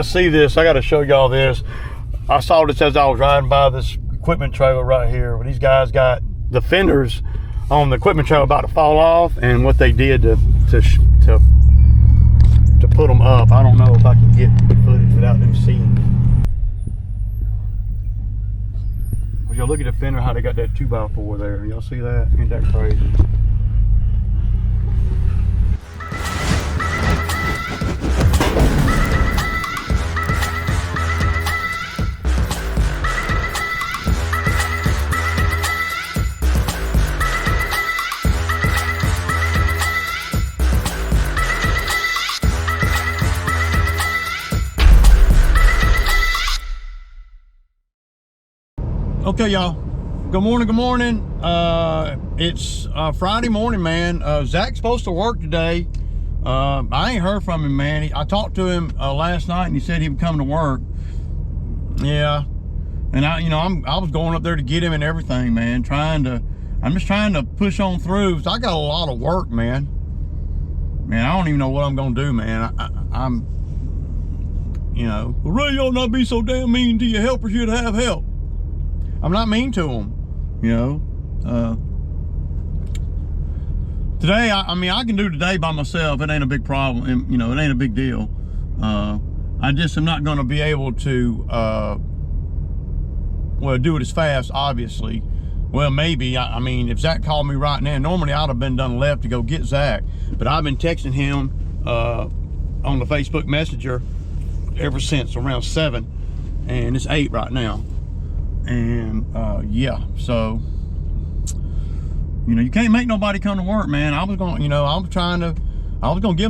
See this, I got to show y'all this. I saw this as I was riding by this equipment trailer right here, where these guys got the fenders on the equipment trailer about to fall off, and what they did to put them up. I don't know if I can get footage without them seeing. Well, y'all look at the fender, how they got that 2x4 there. Y'all see that? Ain't that crazy? Okay, y'all. Good morning. Good morning. It's Friday morning, man. Zach's supposed to work today. I ain't heard from him, man. I talked to him last night, and he said he would come to work. Yeah, and I was going up there to get him and everything, man. I'm just trying to push on through. So I got a lot of work, man. Man, I don't even know what I'm gonna do, man. I'm, Ray, you ought not be so damn mean to your helpers. You'd have help. I'm not mean to them, Today, I mean, I can do today by myself. It ain't a big problem. And, it ain't a big deal. I just am not going to be able to, do it as fast, obviously. Well, maybe. I mean, if Zach called me right now, normally I'd have been done left to go get Zach. But I've been texting him on the Facebook Messenger ever since around 7. And it's 8 right now. And yeah, so you can't make nobody come to work, man. I was gonna give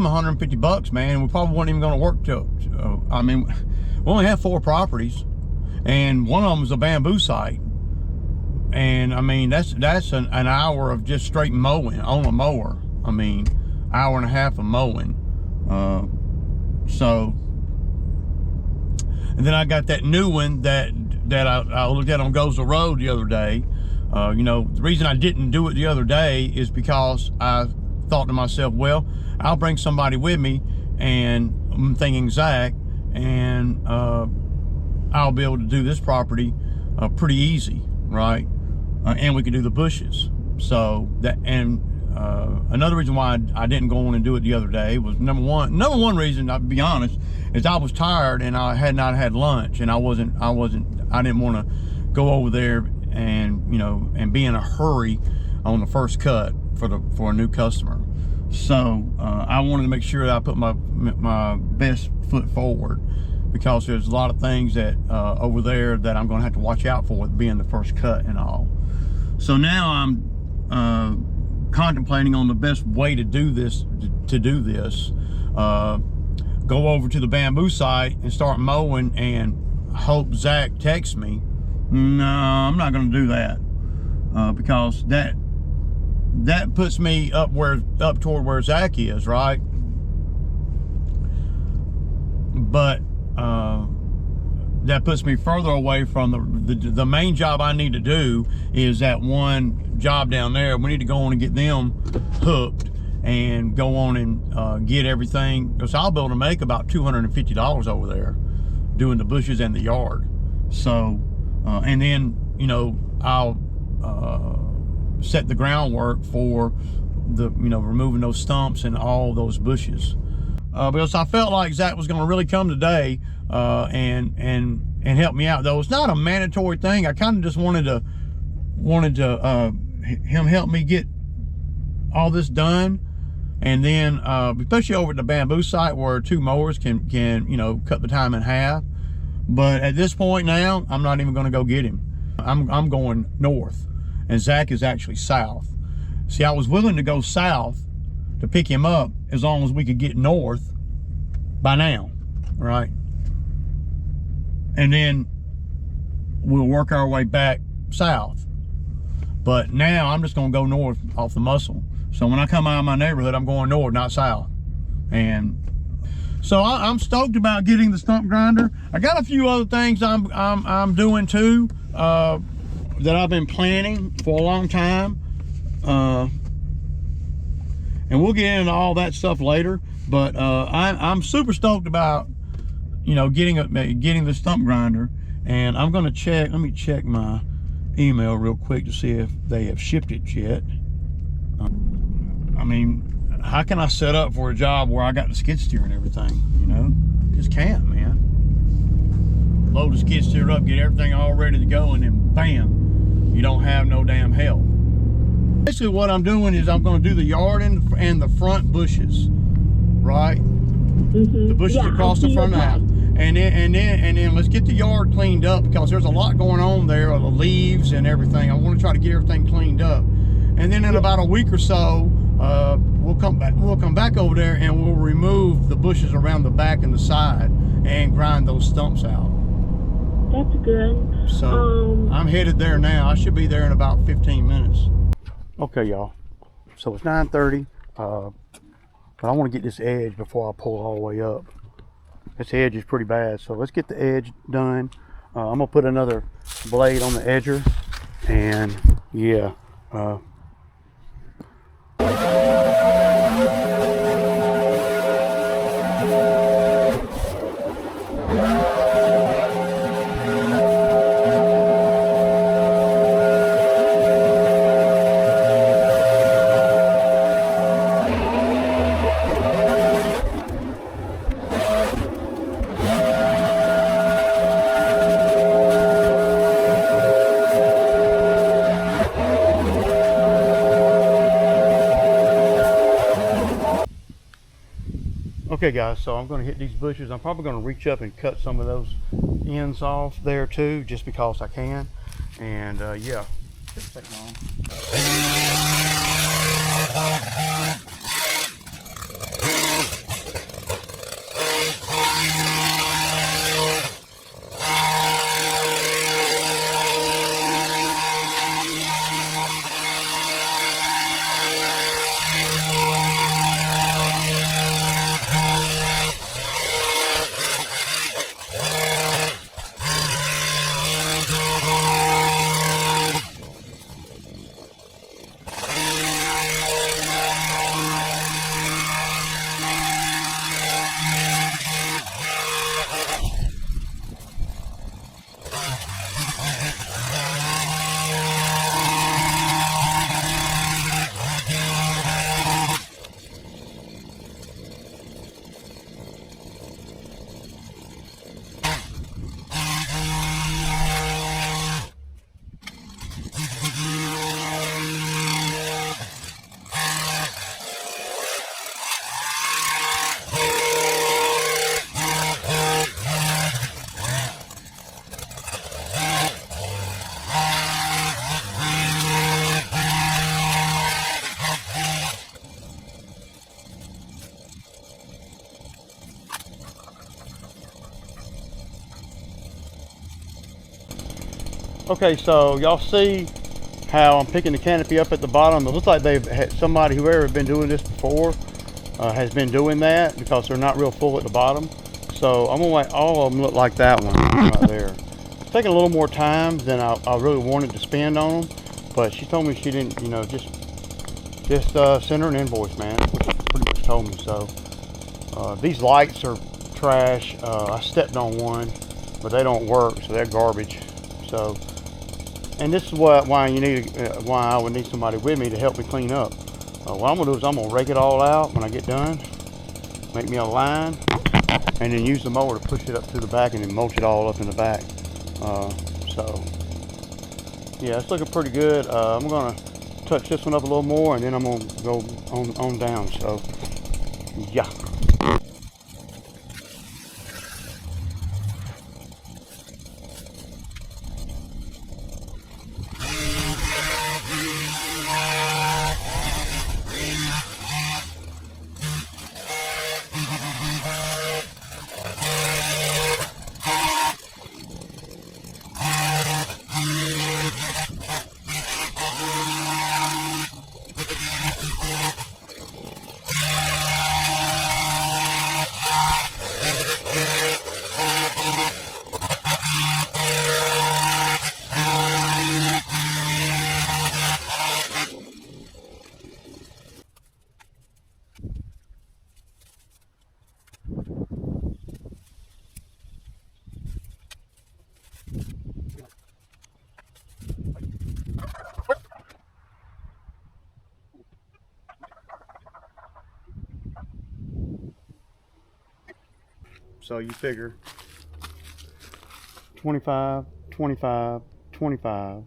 him $150, man. We probably wasn't even gonna work till I mean, we only have 4 properties, and one of them is a bamboo site, and I mean that's an hour of just straight mowing on a mower. I mean, hour and a half of mowing. So, and then I got that new one that I looked at on Goes the Road the other day. The reason I didn't do it the other day is because I thought to myself, well, I'll bring somebody with me, and I'm thinking Zach, and I'll be able to do this property pretty easy, right? And we can do the bushes. So that, and another reason why I didn't go on and do it the other day was number one reason, I'll be honest, is I was tired and I had not had lunch, and I didn't want to go over there and and be in a hurry on the first cut for a new customer. So I wanted to make sure that I put my best foot forward, because there's a lot of things that over there that I'm going to have to watch out for with being the first cut and all. So now I'm contemplating on the best way to do this. Go over to the bamboo site and start mowing and hope Zach texts me. No, I'm not going to do that because that puts me up toward where Zach is, right? But that puts me further away from the main job I need to do. Is that one job down there. We need to go on and get them hooked and go on and get everything, because I'll be able to make about $250 over there doing the bushes and the yard. So and then I'll set the groundwork for the removing those stumps and all those bushes, because I felt like Zach was going to really come today and help me out. Though it's not a mandatory thing, I kind of just wanted to him help me get all this done. And then especially over at the bamboo site where 2 mowers can cut the time in half. But at this point now, I'm not even going to go get him. I'm going north, and Zach is actually south. See, I was willing to go south to pick him up as long as we could get north by now, right? And then we'll work our way back south. But now I'm just going to go north off the muscle. So when I come out of my neighborhood, I'm going north, not south. And so I'm stoked about getting the stump grinder. I got a few other things I'm doing too that I've been planning for a long time. And we'll get into all that stuff later. But I'm super stoked about, you know, getting the stump grinder. And I'm gonna check, let me check my email real quick to see if they have shipped it yet. I mean, how can I set up for a job where I got the skid steer and everything, you know? Just can't, man. Load the skid steer up, get everything all ready to go, and then bam, you don't have no damn help. Basically what I'm doing is I'm gonna do the yard and the front bushes, right? The bushes across the front of the house. And then let's get the yard cleaned up, because there's a lot going on there, the leaves and everything. I want to try to get everything cleaned up. And then in about a week or so, we'll come back over there and we'll remove the bushes around the back and the side and grind those stumps out. That's good. So I'm headed there now. I should be there in about 15 minutes. Okay, y'all. So it's 9:30, but I want to get this edge before I pull all the way up. This edge is pretty bad, so let's get the edge done. I'm gonna put another blade on the edger, and yeah. Okay guys, so I'm going to hit these bushes. I'm probably going to reach up and cut some of those ends off there too, just because I can. And yeah, shouldn't take long. Okay, so y'all see how I'm picking the canopy up at the bottom. It looks like they've had somebody, whoever been doing this before, has been doing that, because they're not real full at the bottom. So I'm gonna make all of them look like that one right there. It's taking a little more time than I really wanted to spend on them, but she told me she didn't, you know, just send her an invoice, man, which she pretty much told me. So these lights are trash. I stepped on one, but they don't work, so they're garbage. So, and this is why you need why I would need somebody with me to help me clean up. What I'm gonna do is I'm gonna rake it all out when I get done, make me a line, and then use the mower to push it up to the back and then mulch it all up in the back. So yeah, it's looking pretty good. I'm gonna touch this one up a little more, and then I'm gonna go on down. So yeah. So you figure 25, 25, 25,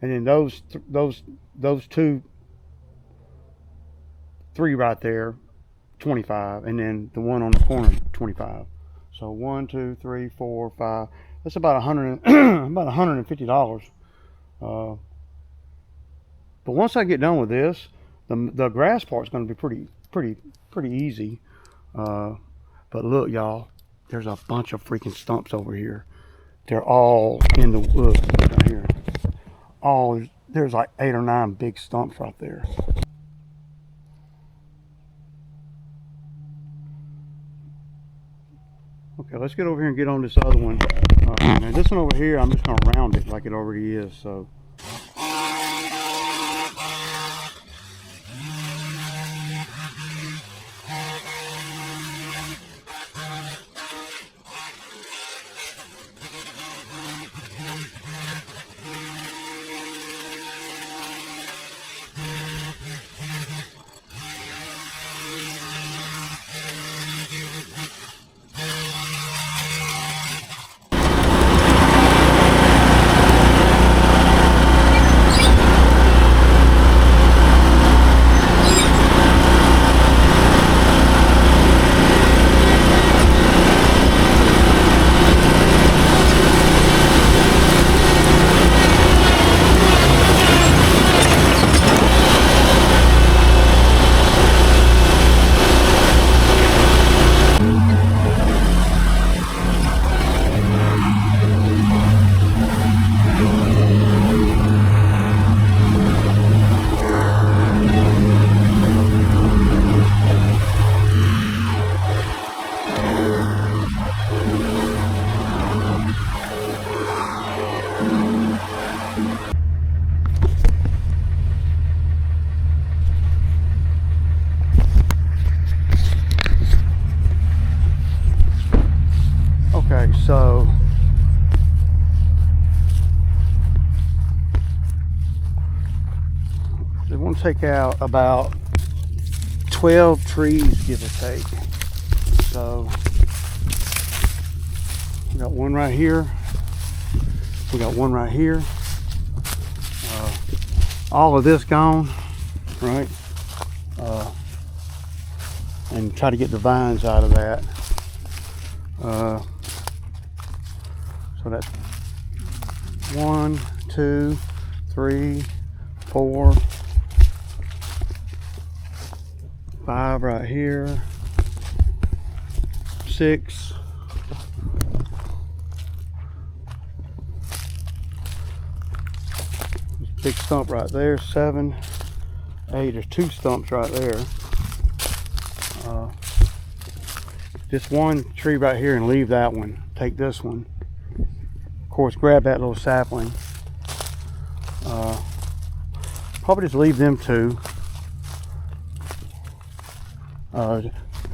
and then those two, three right there, 25, and then the one on the corner, 25. So 1, 2, 3, 4, 5. That's about $100, about $150. But once I get done with this, the grass part's going to be pretty easy. But look, y'all, there's a bunch of freaking stumps over here. They're all in the wood right here. There's like 8 or 9 big stumps right there. Okay, let's get over here and get on this other one. Now this one over here, I'm just going to round it like it already is. So. Okay, so they want to take out about 12 trees, give or take. So we got one right here. We got one right here. All of this gone, right? And try to get the vines out of that. So that's 1, 2, 3, 4, 5 right here, 6, big stump right there, 7, 8. There's 2 stumps right there. Just one tree right here and leave that one. Take this one. Of course, grab that little sapling. Probably just leave them 2.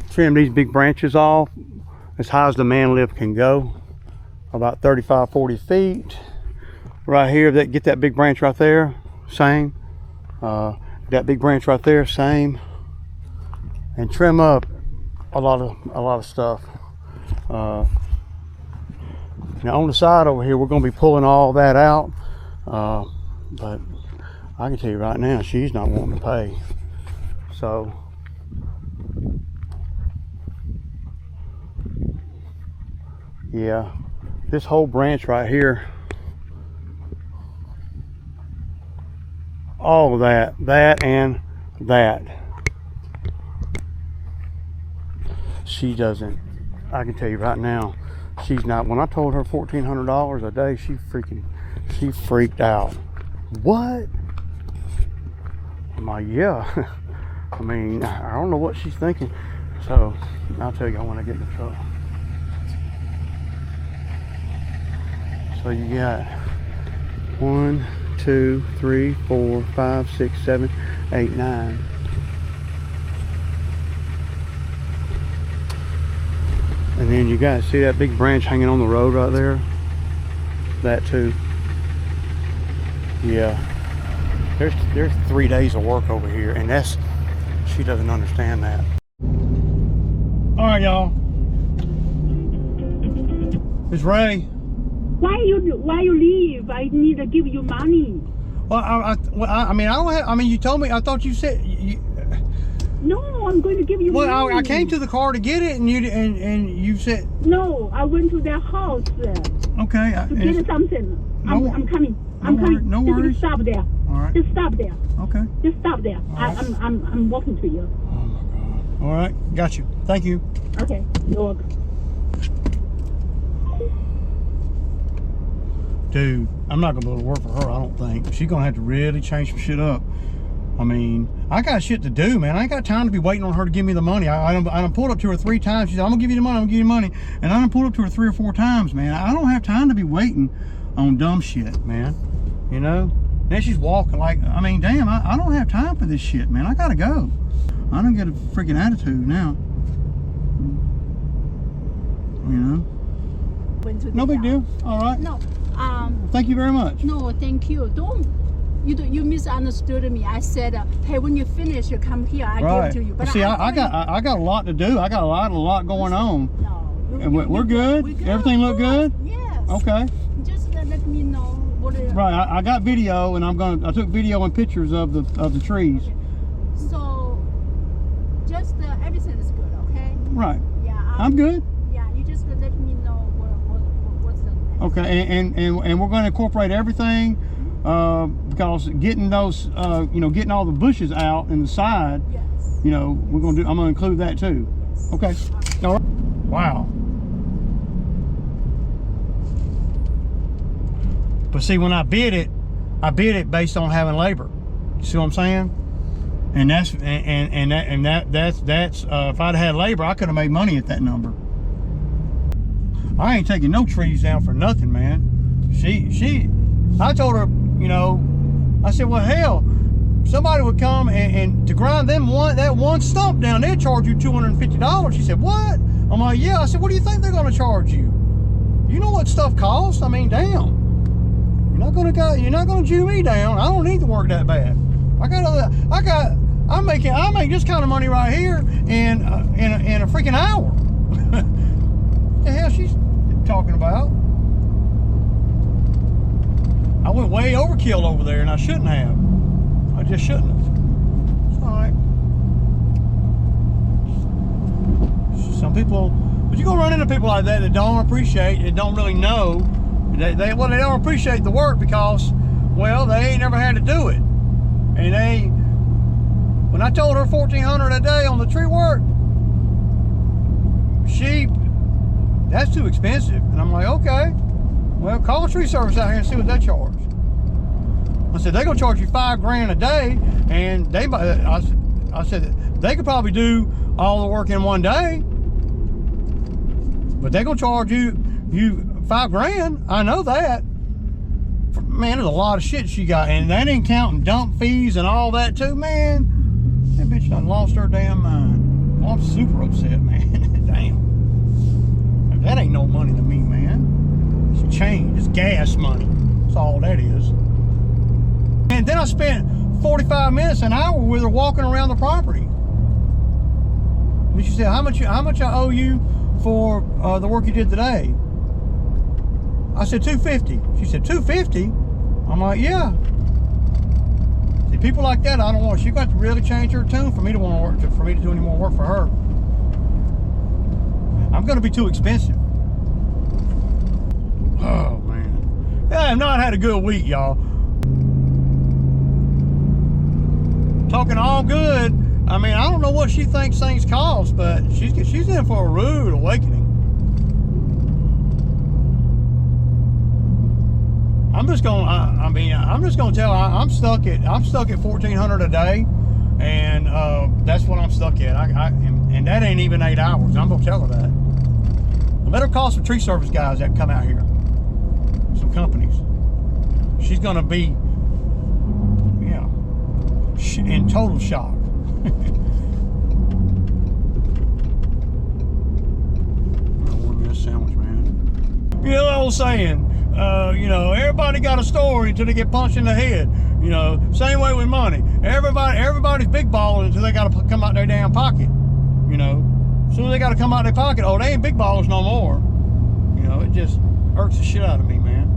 Trim these big branches off as high as the man lift can go, about 35, 40 feet. Right here, get that big branch right there, same. That big branch right there, same. And trim up a lot of stuff. Now on the side over here, we're going to be pulling all that out, but I can tell you right now, she's not wanting to pay. So yeah, this whole branch right here, all of that and that, she doesn't, I can tell you right now, she's not. When I told her $1,400 a day, she freaked out. What? I'm like, yeah. I mean, I don't know what she's thinking. So I'll tell you when I get in the truck. So you got 1, 2, 3, 4, 5, 6, 7, 8, 9. And then you guys see that big branch hanging on the road right there? That too. Yeah. There's 3 days of work over here, and she doesn't understand that. All right, y'all. It's Ray. Why you leave? I need to give you money. Well, I mean, I don't have. I mean, you told me. I thought you said. No, I'm going to give you money. Well, I came to the car to get it, and you said. No, I went to their house Okay. to get something. I'm coming. I'm coming. No worries. Just stop there. All right. Just stop there. Okay. Just stop there. Right. I'm walking to you. Oh my God. All right. Got you. Thank you. Okay. You're welcome. Dude, I'm not gonna be able to work for her, I don't think. She's gonna have to really change some shit up. I mean, I got shit to do, man. I ain't got time to be waiting on her to give me the money. I done pulled up to her 3 times. She said, I'm gonna give you the money, I'm gonna give you the money. And I done pulled up to her 3 or 4 times, man. I don't have time to be waiting on dumb shit, man. You know? Then she's walking like, I mean, damn, I don't have time for this shit, man. I gotta go. I don't get a freaking attitude now. You know? No big deal. All right. No. Thank you very much. No, thank you. You misunderstood me. I said, hey, when you finish, you come here. I give it to you. But see, I got a lot to do. I got a lot going on. No. And we're good. Everything look good. Yes. Okay. Just let me know what. Right. I got video, and I took video and pictures of the trees. Okay. So, just everything is good, okay? Right. Yeah. I'm good. Yeah. You just let me know what's the next. Okay. And we're going to incorporate everything. Because getting those, getting all the bushes out in the side, Yes. I'm going to include that too. Yes. Okay. All right. Wow. But see, when I bid it based on having labor. You see what I'm saying? And that's if I'd had labor, I could have made money at that number. I ain't taking no trees down for nothing, man. I told her, I said, well, hell, somebody would come and to grind that one stump down, they'd charge you $250. She said, what? I'm like, yeah. I said, what do you think they're going to charge you? You know what stuff costs? I mean, damn. You're not gonna Jew me down. I don't need to work that bad. I make this kind of money right here in a freaking hour. What the hell she's talking about? I went way overkill over there, and I shouldn't have. I just shouldn't have. It's all right. Some people, but you're gonna run into people like that don't appreciate, that don't really know. They don't appreciate the work because, well, they ain't never had to do it. And when I told her $1,400 a day on the tree work, that's too expensive. And I'm like, okay. Well, call a tree service out here and see what they charge. I said, they're gonna charge you $5 grand a day, and I said they could probably do all the work in one day, but they're gonna charge you $5 grand. I know that. Man, there's a lot of shit she got, and that ain't counting dump fees and all that too, man. That bitch done lost her damn mind. Well, I'm super upset, man. Damn. That ain't no money to me, man. It's change. It's gas money. That's all that is. And then I spent 45 minutes, an hour with her walking around the property. And she said, how much I owe you for the work you did today? I said, $250. She said, $250? I'm like, yeah. See, people like that, I don't want. She got to really change her tune for me to want to work, for me to do any more work for her. I'm going to be too expensive. Oh man, I have not had a good week, y'all. Talking all good. I mean, I don't know what she thinks things cost, but she's in for a rude awakening. I'm just gonna tell her I'm stuck at $1,400 a day, and that's what I'm stuck at. And that ain't even 8 hours. I'm gonna tell her that. I better call some tree service guys that come out here, some companies. She's gonna be, in total shock. I want me a sandwich, man. You know the old saying. Everybody got a story until they get punched in the head. Same way with money. Everybody's big ballers until they got to come out their damn pocket. As soon as they got to come out their pocket, oh, they ain't big ballers no more. know, it just irks the shit out of me, man.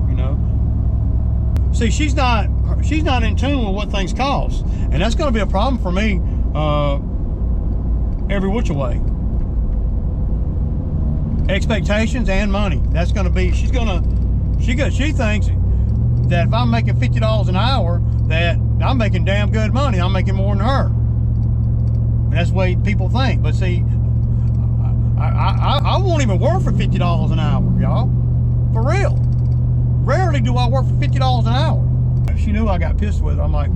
You know. See, she's not in tune with what things cost, and that's going to be a problem for me every which way. Expectations and money. That's going to be. She thinks that if I'm making $50 an hour, that I'm making damn good money. I'm making more than her. And that's the way people think. But see, I won't even work for $50 an hour, y'all. For real. Rarely do I work for $50 an hour. She knew I got pissed with her. I'm like,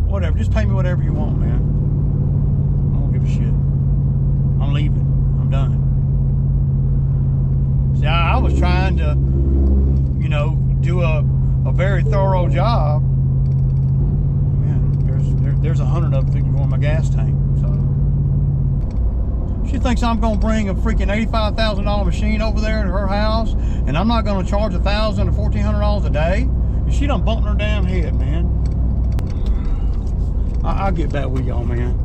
whatever, just pay me whatever you want, man. I don't give a shit. I'm leaving. I'm done. See, I was trying to, you know, do a very thorough job. Man, there's 100 of them going in my gas tank. So she thinks I'm gonna bring a freaking $85,000 machine over there to her house, and I'm not gonna charge $1,000 to $1,400 a day. And she done bumped her damn head, man. I'll get back with y'all, man.